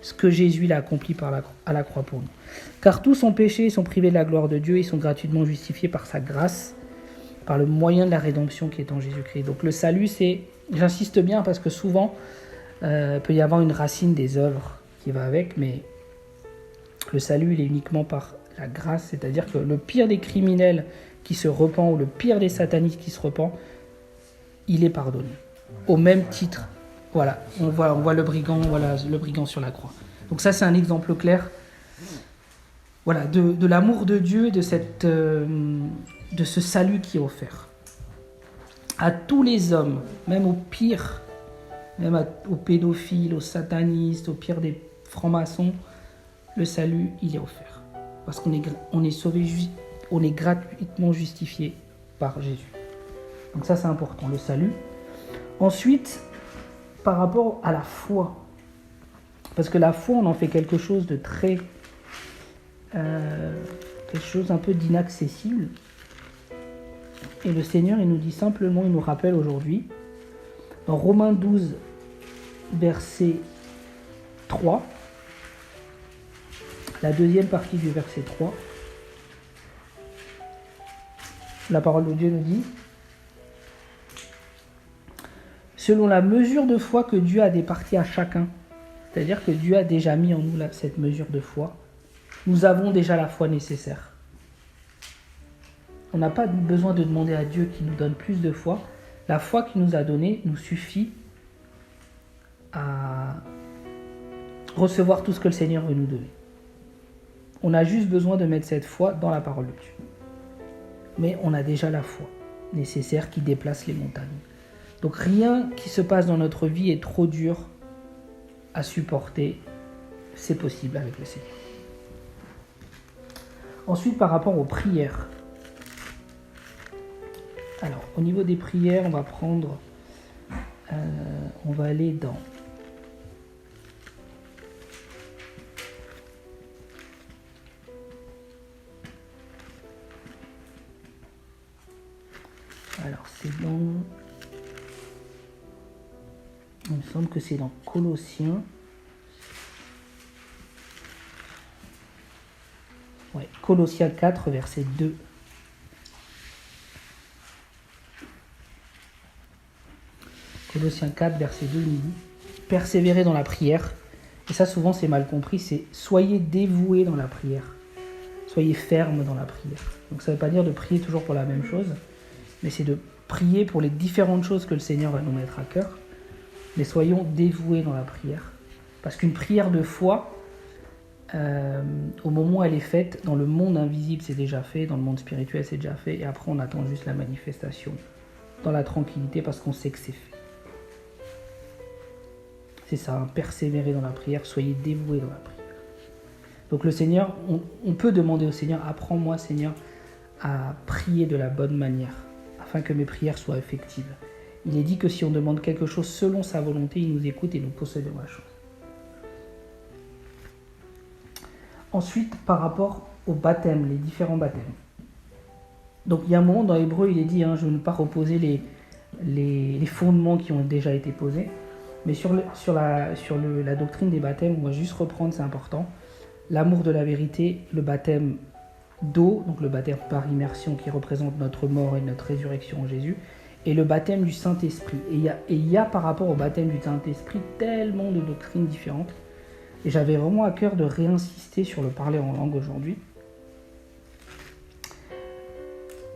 ce que Jésus l'a accompli à la croix pour nous. Car tous ont péché et sont privés de la gloire de Dieu et sont gratuitement justifiés par sa grâce, par le moyen de la rédemption qui est en Jésus-Christ. Donc le salut, j'insiste bien parce que souvent, peut y avoir une racine des œuvres qui va avec, mais le salut, il est uniquement par la grâce, c'est-à-dire que le pire des criminels qui se repent ou le pire des satanistes qui se repent, il est pardonné. Au même titre. Voilà, on voit le brigand sur la croix. Donc ça, c'est un exemple clair, voilà, de l'amour de Dieu et de ce salut qui est offert à tous les hommes, même aux pires, même aux pédophiles, aux satanistes, au pire des francs-maçons. Le salut, il est offert parce qu'on est sauvé, on est gratuitement justifié par Jésus. Donc ça, c'est important, le salut. Ensuite, par rapport à la foi, parce que la foi, on en fait quelque chose de très, quelque chose un peu d'inaccessible. Et le Seigneur, il nous dit simplement, il nous rappelle aujourd'hui, dans Romains 12, verset 3, la deuxième partie du verset 3, la parole de Dieu nous dit: selon la mesure de foi que Dieu a départie à chacun, c'est-à-dire que Dieu a déjà mis en nous cette mesure de foi, nous avons déjà la foi nécessaire. On n'a pas besoin de demander à Dieu qu'il nous donne plus de foi. La foi qu'il nous a donnée nous suffit à recevoir tout ce que le Seigneur veut nous donner. On a juste besoin de mettre cette foi dans la parole de Dieu. Mais on a déjà la foi nécessaire qui déplace les montagnes. Donc rien qui se passe dans notre vie est trop dur à supporter. C'est possible avec le Seigneur. Ensuite, par rapport aux prières. Alors, au niveau des prières, on va aller dans il me semble que c'est dans Colossiens. Ouais, Colossiens 4, verset 2. Colossiens 4, verset 2, il dit: persévérez dans la prière. Et ça, souvent, c'est mal compris. C'est soyez dévoués dans la prière. Soyez fermes dans la prière. Donc, ça ne veut pas dire de prier toujours pour la même chose, mais c'est de prier pour les différentes choses que le Seigneur va nous mettre à cœur. Mais soyons dévoués dans la prière. Parce qu'une prière de foi, au moment où elle est faite, dans le monde invisible, c'est déjà fait, dans le monde spirituel, c'est déjà fait, et après, on attend juste la manifestation dans la tranquillité parce qu'on sait que c'est fait. C'est ça, hein, persévérer dans la prière, soyez dévoués dans la prière. Donc le Seigneur, on peut demander au Seigneur: apprends-moi, Seigneur, à prier de la bonne manière, afin que mes prières soient effectives. Il est dit que si on demande quelque chose selon sa volonté, il nous écoute et nous possédons la chose. Ensuite, par rapport au baptême, les différents baptêmes. Donc il y a un moment dans l'hébreu, il est dit, je ne veux pas reposer les fondements qui ont déjà été posés, mais sur la doctrine des baptêmes, on va juste reprendre, c'est important. L'amour de la vérité, le baptême d'eau, donc le baptême par immersion qui représente notre mort et notre résurrection en Jésus, et le baptême du Saint-Esprit. Et il y a par rapport au baptême du Saint-Esprit tellement de doctrines différentes. Et j'avais vraiment à cœur de réinsister sur le parler en langue aujourd'hui,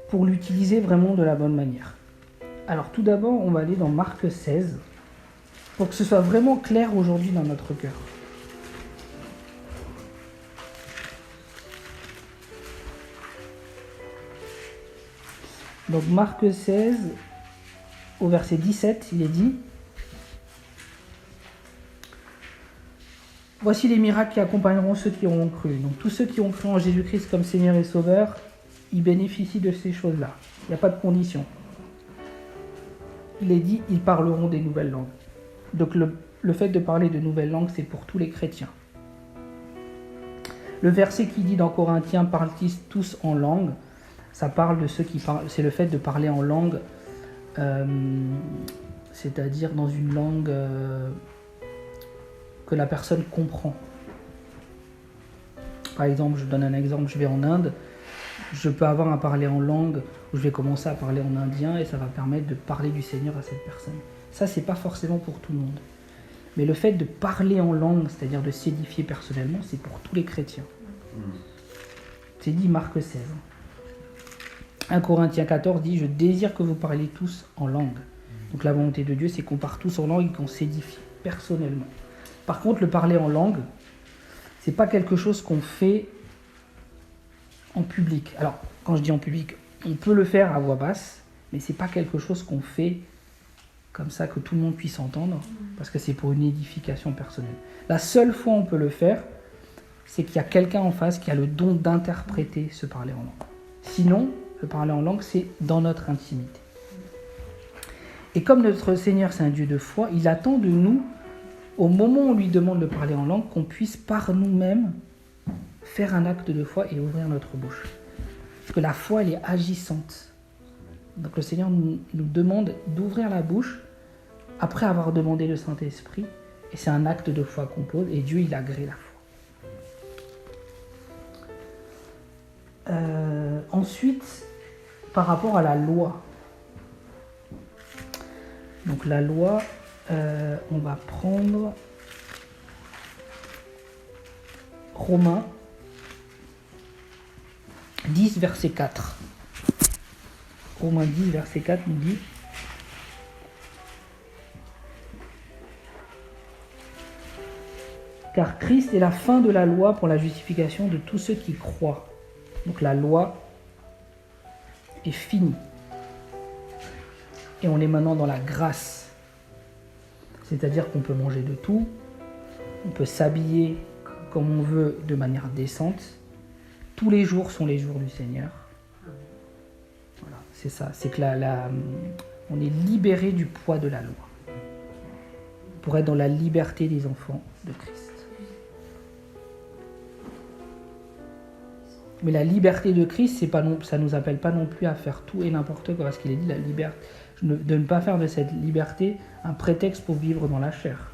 pour l'utiliser vraiment de la bonne manière. Alors tout d'abord, on va aller dans Marc 16, pour que ce soit vraiment clair aujourd'hui dans notre cœur. Donc Marc 16, au verset 17, il est dit: voici les miracles qui accompagneront ceux qui auront cru. Donc tous ceux qui ont cru en Jésus-Christ comme Seigneur et Sauveur, ils bénéficient de ces choses-là. Il n'y a pas de condition. Il est dit: ils parleront des nouvelles langues. Donc le fait de parler de nouvelles langues, c'est pour tous les chrétiens. Le verset qui dit dans Corinthiens: parlent-ils tous en langue, ça parle de ceux qui parlent, c'est le fait de parler en langue, c'est-à-dire dans une langue, que la personne comprend. Par exemple, je donne un exemple, je vais en Inde, je peux avoir à parler en langue, où je vais commencer à parler en indien et ça va permettre de parler du Seigneur à cette personne. Ça, c'est pas forcément pour tout le monde. Mais le fait de parler en langue, c'est-à-dire de s'édifier personnellement, c'est pour tous les chrétiens. C'est dit Marc 16. 1 Corinthiens 14 dit « Je désire que vous parliez tous en langue ». Donc la volonté de Dieu, c'est qu'on parle tous en langue et qu'on s'édifie personnellement. Par contre, le parler en langue, c'est pas quelque chose qu'on fait en public. Alors, quand je dis en public, on peut le faire à voix basse, mais c'est pas quelque chose qu'on fait comme ça que tout le monde puisse entendre, parce que c'est pour une édification personnelle. La seule fois où on peut le faire, c'est qu'il y a quelqu'un en face qui a le don d'interpréter ce parler en langue. Sinon, le parler en langue, c'est dans notre intimité. Et comme notre Seigneur, c'est un Dieu de foi, il attend de nous, au moment où on lui demande de parler en langue, qu'on puisse par nous-mêmes faire un acte de foi et ouvrir notre bouche. Parce que la foi, elle est agissante. Donc le Seigneur nous demande d'ouvrir la bouche après avoir demandé le Saint-Esprit. Et c'est un acte de foi qu'on pose et Dieu, il agrée la foi. Ensuite, par rapport à la loi. Donc la loi, on va prendre Romains 10, verset 4. Romains 10, verset 4 nous dit « Car Christ est la fin de la loi pour la justification de tous ceux qui croient. » Donc la loi est finie. Et on est maintenant dans la grâce. C'est-à-dire qu'on peut manger de tout, on peut s'habiller comme on veut de manière décente. Tous les jours sont les jours du Seigneur. Voilà, c'est ça. C'est que on est libéré du poids de la loi pour être dans la liberté des enfants de Christ. Mais la liberté de Christ, ça ne nous appelle pas non plus à faire tout et n'importe quoi, parce qu'il est dit de ne pas faire de cette liberté un prétexte pour vivre dans la chair.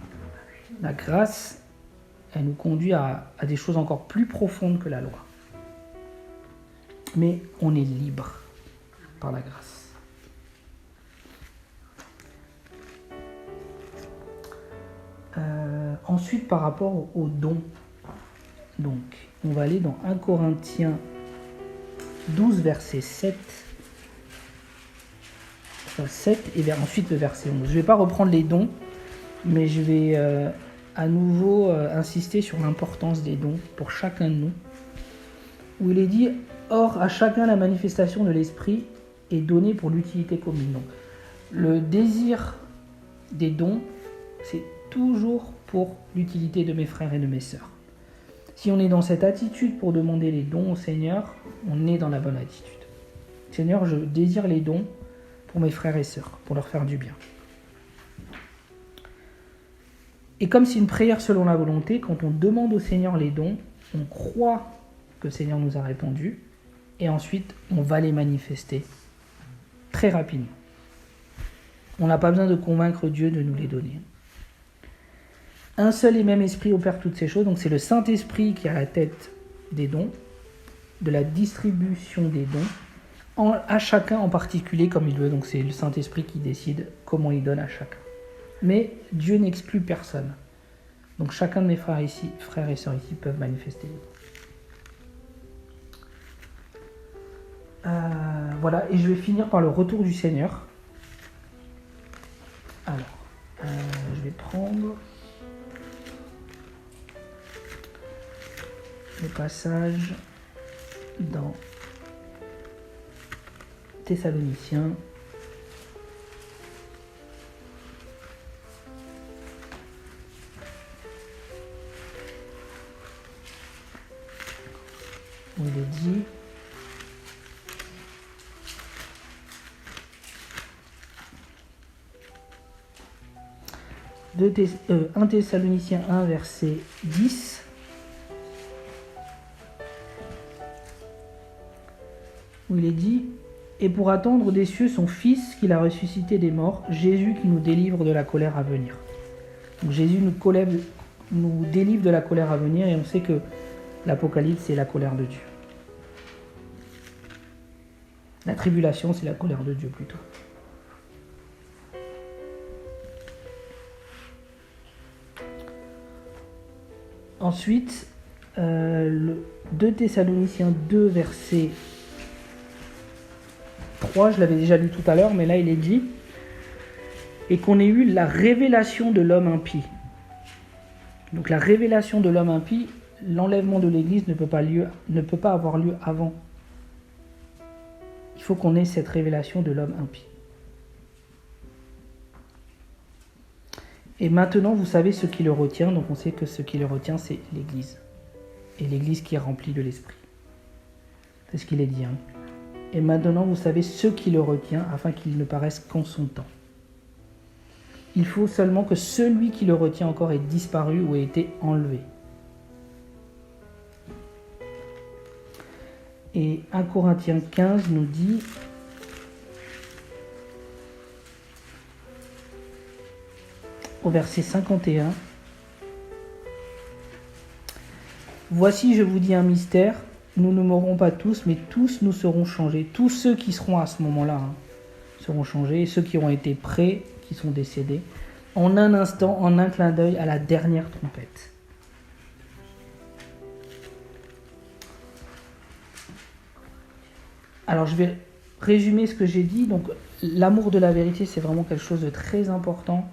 La grâce, elle nous conduit à des choses encore plus profondes que la loi. Mais on est libre par la grâce. Ensuite, par rapport aux dons, donc, on va aller dans 1 Corinthiens 12, verset 7. Enfin, 7 et ensuite le verset 11. Je ne vais pas reprendre les dons, mais je vais à nouveau insister sur l'importance des dons pour chacun de nous. Où il est dit « Or, à chacun la manifestation de l'Esprit est donnée pour l'utilité commune. » Donc, le désir des dons, c'est toujours pour l'utilité de mes frères et de mes sœurs. Si on est dans cette attitude pour demander les dons au Seigneur, on est dans la bonne attitude. Seigneur, je désire les dons pour mes frères et sœurs, pour leur faire du bien. Et comme c'est une prière selon la volonté, quand on demande au Seigneur les dons, on croit que le Seigneur nous a répondu, et ensuite on va les manifester très rapidement. On n'a pas besoin de convaincre Dieu de nous les donner. Un seul et même esprit opère toutes ces choses, donc c'est le Saint-Esprit qui est à la tête des dons, de la distribution des dons, à chacun en particulier comme il veut, donc c'est le Saint-Esprit qui décide comment il donne à chacun. Mais Dieu n'exclut personne. Donc chacun de mes frères et sœurs ici peuvent manifester les dons. Voilà, et je vais finir par le retour du Seigneur. Alors, je vais prendre le passage dans Thessaloniciens. Où il est dit de 1 Thessaloniciens 1 verset 10. Où il est dit « Et pour attendre des cieux son Fils qu'il a ressuscité des morts, Jésus qui nous délivre de la colère à venir. » Donc Jésus nous délivre de la colère à venir, et on sait que l'Apocalypse, c'est la colère de Dieu. La tribulation, c'est la colère de Dieu plutôt. Ensuite, 2 Thessaloniciens 2, verset 3, je l'avais déjà lu tout à l'heure, mais là il est dit, et qu'on ait eu la révélation de l'homme impie. Donc la révélation de l'homme impie, l'enlèvement de l'Église ne peut pas avoir lieu avant. Il faut qu'on ait cette révélation de l'homme impie. Et maintenant, vous savez ce qui le retient, donc on sait que ce qui le retient, c'est l'Église. Et l'Église qui est remplie de l'Esprit. C'est ce qu'il est dit. Et maintenant, vous savez ce qui le retient, afin qu'il ne paraisse qu'en son temps. Il faut seulement que celui qui le retient encore ait disparu ou ait été enlevé. Et 1 Corinthiens 15 nous dit, au verset 51, « Voici, je vous dis un mystère, nous ne mourrons pas tous, mais tous nous serons changés. » Tous ceux qui seront à ce moment-là seront changés, et ceux qui auront été prêts, qui sont décédés, en un instant, en un clin d'œil, à la dernière trompette. Alors je vais résumer ce que j'ai dit. Donc l'amour de la vérité, c'est vraiment quelque chose de très important.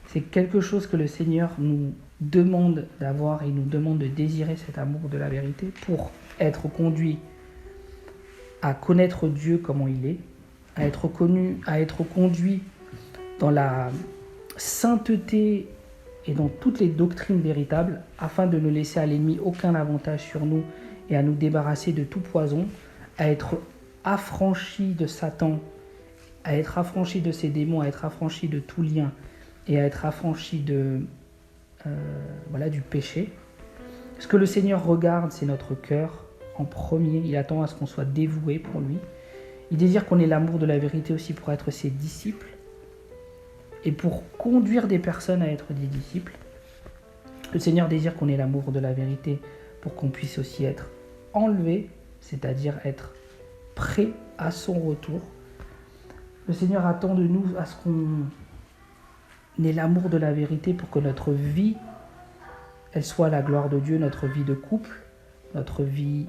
C'est quelque chose que le Seigneur nous demande d'avoir, et nous demande de désirer cet amour de la vérité pour être conduit à connaître Dieu comment il est, à être conduit dans la sainteté et dans toutes les doctrines véritables, afin de ne laisser à l'ennemi aucun avantage sur nous et à nous débarrasser de tout poison, à être affranchi de Satan, à être affranchi de ses démons, à être affranchi de tout lien et à être affranchi du péché. Ce que le Seigneur regarde, c'est notre cœur en premier. Il attend à ce qu'on soit dévoué pour lui. Il désire qu'on ait l'amour de la vérité aussi pour être ses disciples et pour conduire des personnes à être des disciples. Le Seigneur désire qu'on ait l'amour de la vérité pour qu'on puisse aussi être enlevé, c'est-à-dire être prêt à son retour. Le Seigneur attend de nous à ce qu'on ait l'amour de la vérité pour que notre vie, elle soit la gloire de Dieu, notre vie de couple, notre vie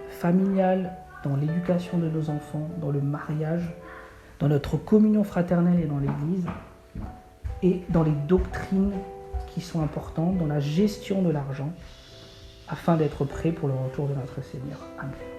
familiale, dans l'éducation de nos enfants, dans le mariage, dans notre communion fraternelle et dans l'Église, et dans les doctrines qui sont importantes, dans la gestion de l'argent, afin d'être prêt pour le retour de notre Seigneur. Amen.